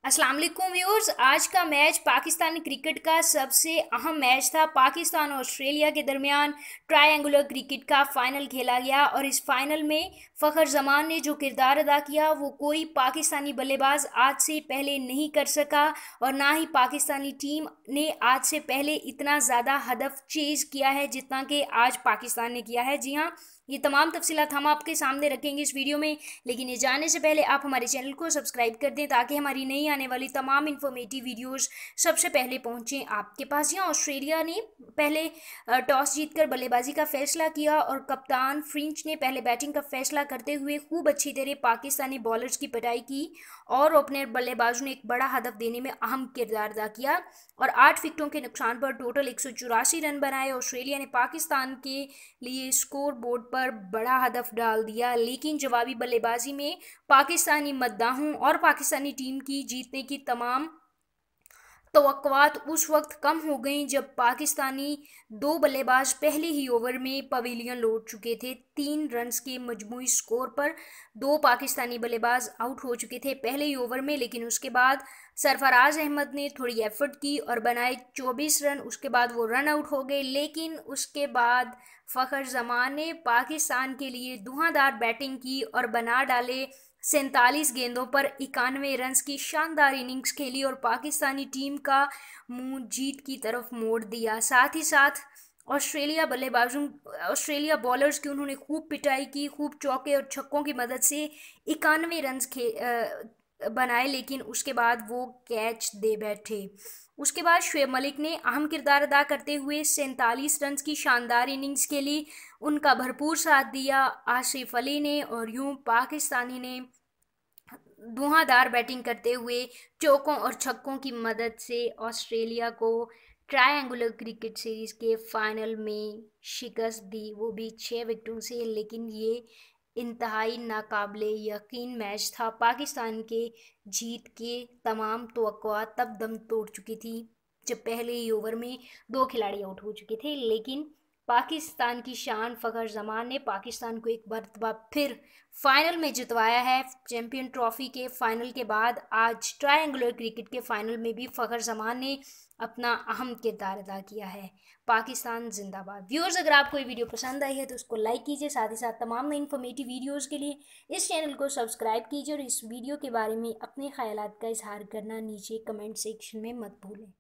अस्सलाम वालेकुम व्यूअर्स। आज का मैच पाकिस्तानी क्रिकेट का सबसे अहम मैच था। पाकिस्तान और ऑस्ट्रेलिया के दरमियान ट्रायंगुलर क्रिकेट का फाइनल खेला गया और इस फाइनल में फ़खर जमान ने जो किरदार अदा किया वो कोई पाकिस्तानी बल्लेबाज आज से पहले नहीं कर सका और ना ही पाकिस्तानी टीम ने आज से पहले इतना ज़्यादा हदफ चेज़ किया है जितना कि आज पाकिस्तान ने किया है। जी हाँ, ये तमाम तफसीलात हम आपके सामने रखेंगे इस वीडियो में, लेकिन ये जानने से पहले आप हमारे चैनल को सब्सक्राइब कर दें ताकि हमारी नई आने वाली तमाम इन्फॉर्मेटिव वीडियोस सबसे पहले पहुंचें आपके पास। यहाँ ऑस्ट्रेलिया ने पहले टॉस जीतकर बल्लेबाजी का फैसला किया और कप्तान फ्रिंच ने पहले बैटिंग का फैसला करते हुए खूब अच्छी तरह पाकिस्तानी बॉलर्स की पिटाई की और ओपनर बल्लेबाजों ने एक बड़ा हदफ देने में अहम किरदार अदा किया और 8 विकेटों के नुकसान पर टोटल 184 रन बनाए। ऑस्ट्रेलिया ने पाकिस्तान के लिए स्कोर बोर्ड पर बड़ा हदफ डाल दिया, लेकिन जवाबी बल्लेबाजी में पाकिस्तानी मद्दाहों और पाकिस्तानी टीम की जीतने की तमाम तवक्कुआत उस वक्त कम हो गई जब पाकिस्तानी दो बल्लेबाज पहले ही ओवर में पवेलियन लौट चुके थे। 3 रन्स के मजमूई स्कोर पर दो पाकिस्तानी बल्लेबाज आउट हो चुके थे पहले ही ओवर में, लेकिन उसके बाद सरफराज अहमद ने थोड़ी एफर्ट की और बनाए 24 रन। उसके बाद वो रन आउट हो गए, लेकिन उसके बाद फ़खर जमान ने पाकिस्तान के लिए धुआंधार बैटिंग की और बना डाले 47 गेंदों पर 91 रन की शानदार इनिंग्स खेली और पाकिस्तानी टीम का मुंह जीत की तरफ मोड़ दिया। साथ ही साथ ऑस्ट्रेलिया बॉलर्स की उन्होंने खूब पिटाई की, खूब चौके और छक्कों की मदद से 91 रन बनाए, लेकिन उसके बाद वो कैच दे बैठे। उसके बाद शुएब मलिक ने अहम किरदार अदा करते हुए 47 रन की शानदार इनिंग्स खेली, उनका भरपूर साथ दिया आसिफ अली ने और यूं पाकिस्तानी ने धुआंधार बैटिंग करते हुए चौकों और छक्कों की मदद से ऑस्ट्रेलिया को ट्रायंगुलर क्रिकेट सीरीज़ के फाइनल में शिकस्त दी, वो भी 6 विकेटों से। लेकिन ये इंतहाई नाकाबिले यकीन मैच था। पाकिस्तान के जीत के तमाम तवक्कुआत तब दम तोड़ चुकी थी जब पहले ही ओवर में 2 खिलाड़ी आउट हो चुके थे, लेकिन पाकिस्तान की शान फ़खर जमान ने पाकिस्तान को एक मरतबा फिर फाइनल में जितवाया है। चैंपियन ट्रॉफी के फाइनल के बाद आज ट्रायंगुलर क्रिकेट के फाइनल में भी फ़खर जमान ने अपना अहम किरदार अदा किया है। पाकिस्तान जिंदाबाद। व्यूअर्स, अगर आपको ये वीडियो पसंद आई है तो उसको लाइक कीजिए, साथ ही साथ तमाम नई इन्फॉर्मेटिव वीडियोज़ के लिए इस चैनल को सब्सक्राइब कीजिए और इस वीडियो के बारे में अपने ख्यालात का इजहार करना नीचे कमेंट सेक्शन में मत भूलें।